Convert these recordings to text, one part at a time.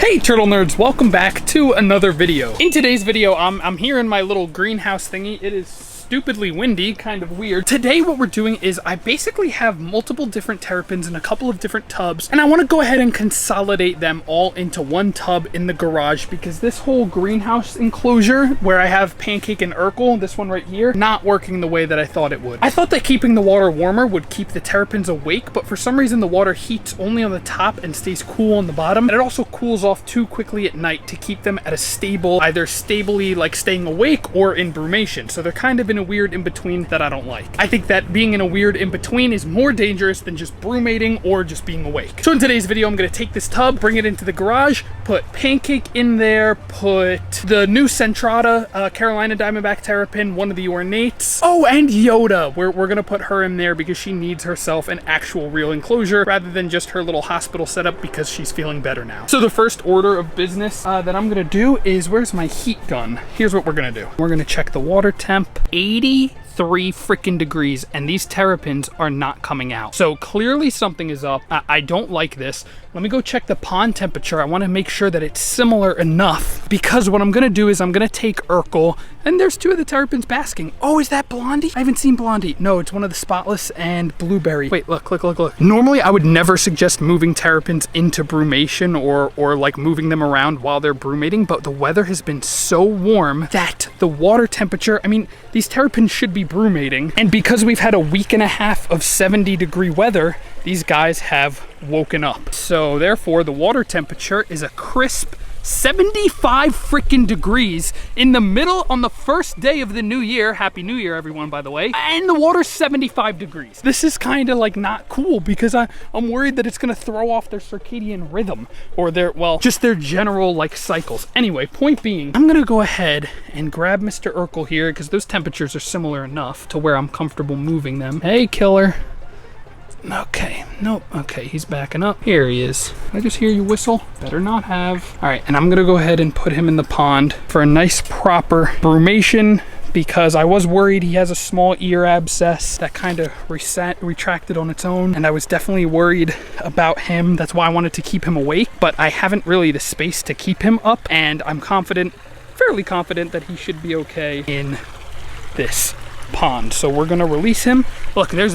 Hey turtle nerds, welcome back to another video. In today's video, I'm here in my little greenhouse thingy. It is stupidly windy, kind of weird. Today what we're doing is I basically have multiple different terrapins in a couple of different tubs, and I want to go ahead and consolidate them all into one tub in the garage because this whole greenhouse enclosure where I have Pancake and Urkel, this one right here, not working the way that I thought it would. I thought that keeping the water warmer would keep the terrapins awake, but for some reason the water heats only on the top and stays cool on the bottom, and it also cools off too quickly at night to keep them at a stable, either stably like staying awake or in brumation. So they're kind of in a weird in-between that I don't like. I think that being in a weird in-between is more dangerous than just brumating or just being awake. So in today's video, I'm gonna take this tub, bring it into the garage, put Pancake in there, put the new Centrata Carolina Diamondback Terrapin, one of the ornates. Oh, and Yoda. We're gonna put her in there because she needs herself an actual real enclosure rather than just her little hospital setup because she's feeling better now. So the first order of business that I'm gonna do is, where's my heat gun? Here's what we're gonna do. We're gonna check the water temp. 83 freaking degrees, and these terrapins are not coming out. So clearly something is up. I don't like this. Let me go check the pond temperature. I want to make sure that it's similar enough, because what I'm gonna do is I'm gonna take Urkel, and there's two of the terrapins basking. Oh, is that Blondie? I haven't seen Blondie. No, it's one of the Spotless and Blueberry. Wait, look. Normally I would never suggest moving terrapins into brumation or like moving them around while they're brumating, but the weather has been so warm that the water temperature, I mean, these terrapins should be brumating, and because we've had a week and a half of 70-degree weather, these guys have woken up. So therefore the water temperature is a crisp 75 freaking degrees in the middle on the first day of the new year. Happy New Year, everyone, by the way. And the water's 75 degrees. This is kind of like not cool because I'm worried that it's gonna throw off their circadian rhythm or their, well, just their general like cycles. Anyway, point being, I'm gonna go ahead and grab Mr. Urkel here because those temperatures are similar enough to where I'm comfortable moving them. Hey, killer. Okay, nope, okay, he's backing up. Here he is. I just hear you whistle. Better not have. All right, and I'm gonna go ahead and put him in the pond for a nice proper brumation because I was worried he has a small ear abscess that kind of retracted on its own, and I was definitely worried about him. That's why I wanted to keep him awake, but I haven't really the space to keep him up, and I'm confident, fairly confident that he should be okay in this pond. So we're gonna release him. Look, there's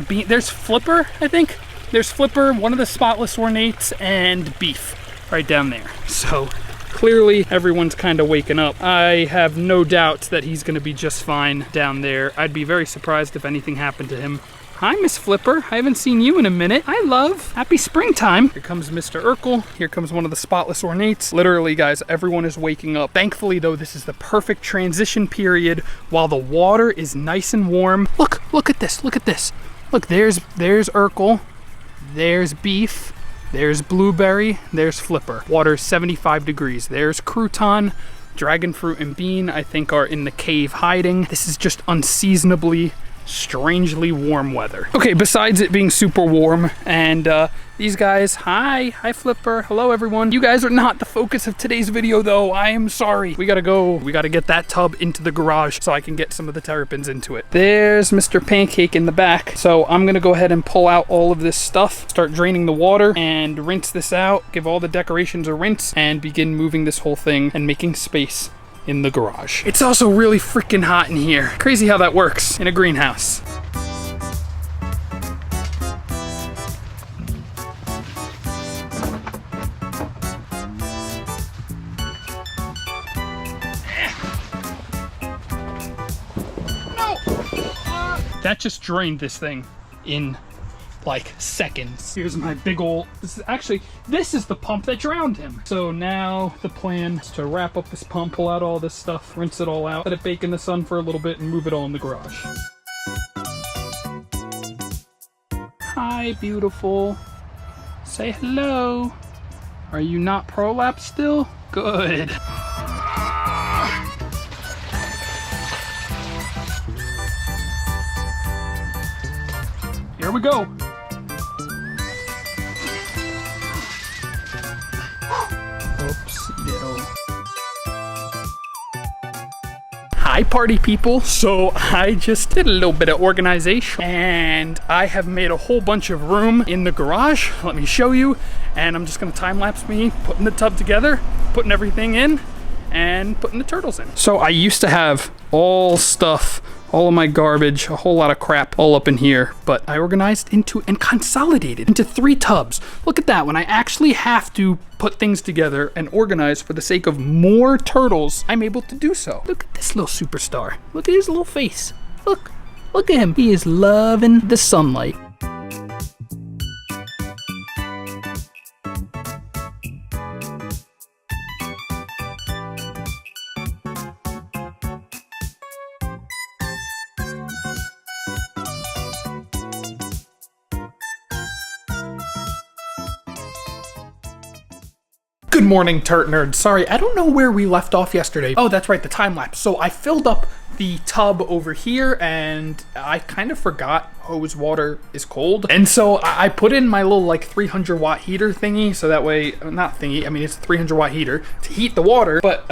Flipper, I think. There's Flipper, one of the Spotless ornates, and Beef right down there. So clearly everyone's kind of waking up. I have no doubts that he's gonna be just fine down there. I'd be very surprised if anything happened to him. Hi, Miss Flipper. I haven't seen you in a minute. Hi, love. Happy springtime. Here comes Mr. Urkel. Here comes one of the Spotless ornates. Literally, guys, everyone is waking up. Thankfully, though, this is the perfect transition period while the water is nice and warm. Look at this. Look at this. Look, there's Urkel. There's Beef. There's Blueberry. There's Flipper. Water's 75 degrees. There's Crouton. Dragon Fruit and Bean, I think, are in the cave hiding. This is just unseasonably strangely warm weather. Okay, besides it being super warm and these guys, hi Flipper, hello everyone. You guys are not the focus of today's video though. I am sorry. We gotta go. We gotta get that tub into the garage so I can get some of the terrapins into it. There's Mr. Pancake in the back. So I'm gonna go ahead and pull out all of this stuff, start draining the water and rinse this out, give all the decorations a rinse and begin moving this whole thing and making space in the garage. It's also really freaking hot in here. Crazy how that works in a greenhouse. No! That just drained this thing in like seconds. Here's my big ol', this is the pump that drowned him. So now the plan is to wrap up this pump, pull out all this stuff, rinse it all out, let it bake in the sun for a little bit and move it all in the garage. Hi, beautiful. Say hello. Are you not prolapsed still? Good. Here we go. I party people, so I just did a little bit of organization, and I have made a whole bunch of room in the garage. Let me show you. And I'm just gonna time lapse me putting the tub together, putting everything in, and putting the turtles in. So I used to have all stuff, all of my garbage, a whole lot of crap all up in here, but I organized into and consolidated into 3 tubs. Look at that. When I actually have to put things together and organize for the sake of more turtles, I'm able to do so. Look at this little superstar. Look at his little face. Look at him. He is loving the sunlight. Good morning, Turt Nerds. Sorry, I don't know where we left off yesterday. Oh, that's right, the time lapse. So I filled up the tub over here and I kind of forgot hose water is cold. And so I put in my little like 300 watt heater thingy. So that way, not thingy, I mean, it's a 300 watt heater to heat the water, but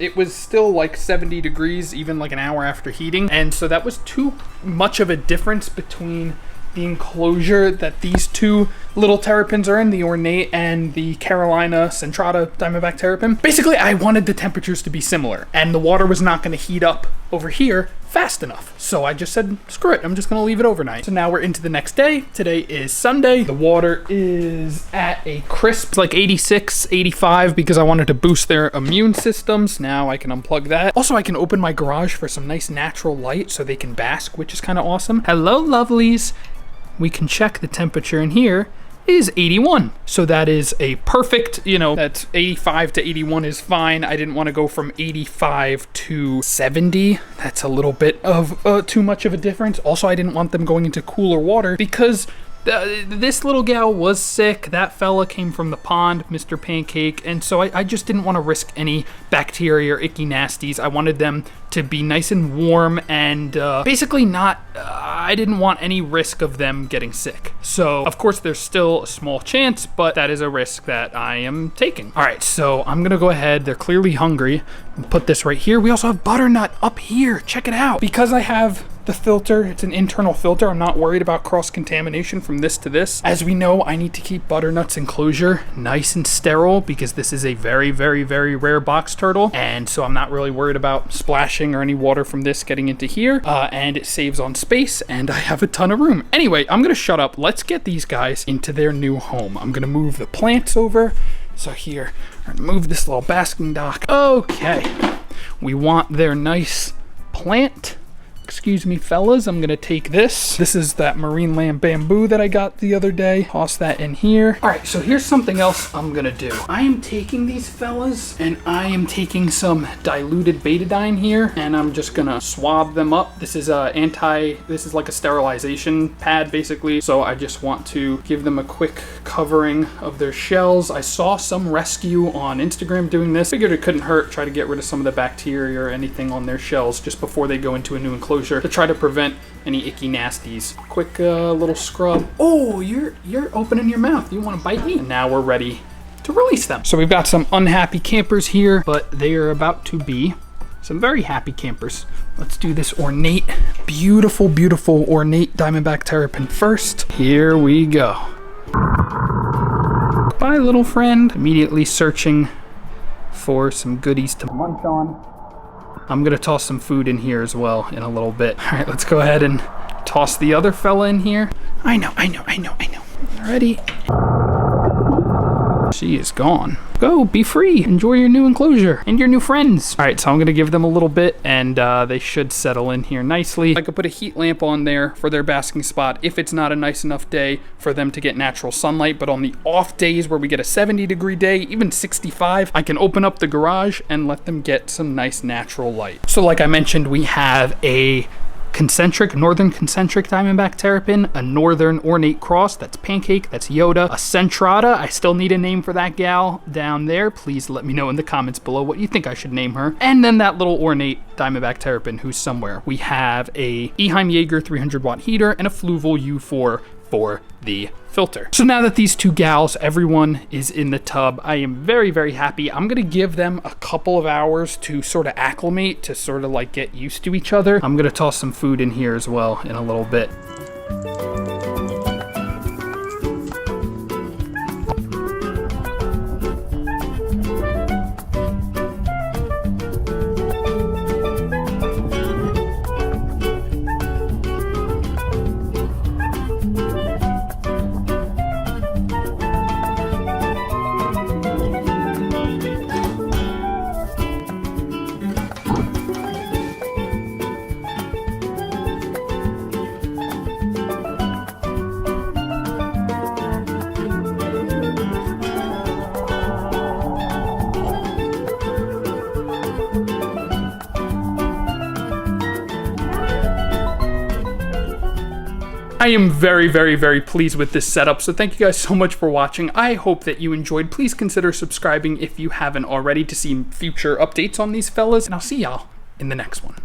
it was still like 70 degrees, even like an hour after heating. And so that was too much of a difference between the enclosure that these 2 little terrapins are in, the ornate and the Carolina centrata diamondback terrapin. Basically, I wanted the temperatures to be similar, and the water was not going to heat up over here fast enough. So I just said, screw it, I'm just going to leave it overnight. So now we're into the next day. Today is Sunday. The water is at a crisp, like 86, 85, because I wanted to boost their immune systems. Now I can unplug that. Also, I can open my garage for some nice natural light so they can bask, which is kind of awesome. Hello, lovelies. We can check the temperature in here. It is 81. So that is a perfect, that's 85 to 81 is fine. I didn't want to go from 85 to 70. That's a little bit of too much of a difference. Also, I didn't want them going into cooler water because this little gal was sick. That fella came from the pond, Mr. Pancake, and so I just didn't want to risk any bacteria or icky nasties. I wanted them to be nice and warm and basically not, I didn't want any risk of them getting sick. So, of course, there's still a small chance, but that is a risk that I am taking. All right, so I'm gonna go ahead. They're clearly hungry. Put this right here. We also have butternut up here. Check it out. Because I have the filter, it's an internal filter, I'm not worried about cross-contamination from this to this. As we know, I need to keep butternut's enclosure nice and sterile because this is a very, very, very rare box turtle, and so I'm not really worried about splashing or any water from this getting into here, and it saves on space, and I have a ton of room. Anyway, I'm gonna shut up. Let's get these guys into their new home. I'm gonna move the plants over. So here, I'm gonna move this little basking dock. Okay, we want their nice plant. Excuse me, fellas, I'm gonna take this. This is that marine lamb bamboo that I got the other day. Toss that in here. All right, so here's something else I'm gonna do. I am taking these fellas and I am taking some diluted betadine here and I'm just gonna swab them up. This is this is like a sterilization pad basically. So I just want to give them a quick covering of their shells. I saw some rescue on Instagram doing this. Figured it couldn't hurt, try to get rid of some of the bacteria or anything on their shells just before they go into a new enclosure to try to prevent any icky nasties. Quick little scrub. Oh, you're opening your mouth. You want to bite me? And now we're ready to release them. So we've got some unhappy campers here, but they are about to be some very happy campers. Let's do this ornate, beautiful, beautiful ornate diamondback terrapin first. Here we go. Bye, little friend. Immediately searching for some goodies to munch on. I'm gonna toss some food in here as well in a little bit. All right, let's go ahead and toss the other fella in here. I know. Ready? She is gone. Go, be free. Enjoy your new enclosure and your new friends. All right, so I'm gonna give them a little bit and they should settle in here nicely. I could put a heat lamp on there for their basking spot if it's not a nice enough day for them to get natural sunlight, but on the off days where we get a 70-degree day, even 65, I can open up the garage and let them get some nice natural light. So like I mentioned, we have a northern concentric diamondback terrapin, a northern ornate cross, that's Pancake, that's Yoda, a centrata, I still need a name for that gal down there. Please let me know in the comments below what you think I should name her. And then that little ornate diamondback terrapin who's somewhere. We have a eheim jeagar 300 watt heater and a fluval U4 for the filter. So now that these two gals, everyone is in the tub, I am very, very happy. I'm gonna give them a couple of hours to sort of acclimate, to sort of like get used to each other. I'm gonna toss some food in here as well in a little bit. I am very, very, very pleased with this setup, so thank you guys so much for watching. I hope that you enjoyed. Please consider subscribing if you haven't already to see future updates on these fellas, and I'll see y'all in the next one.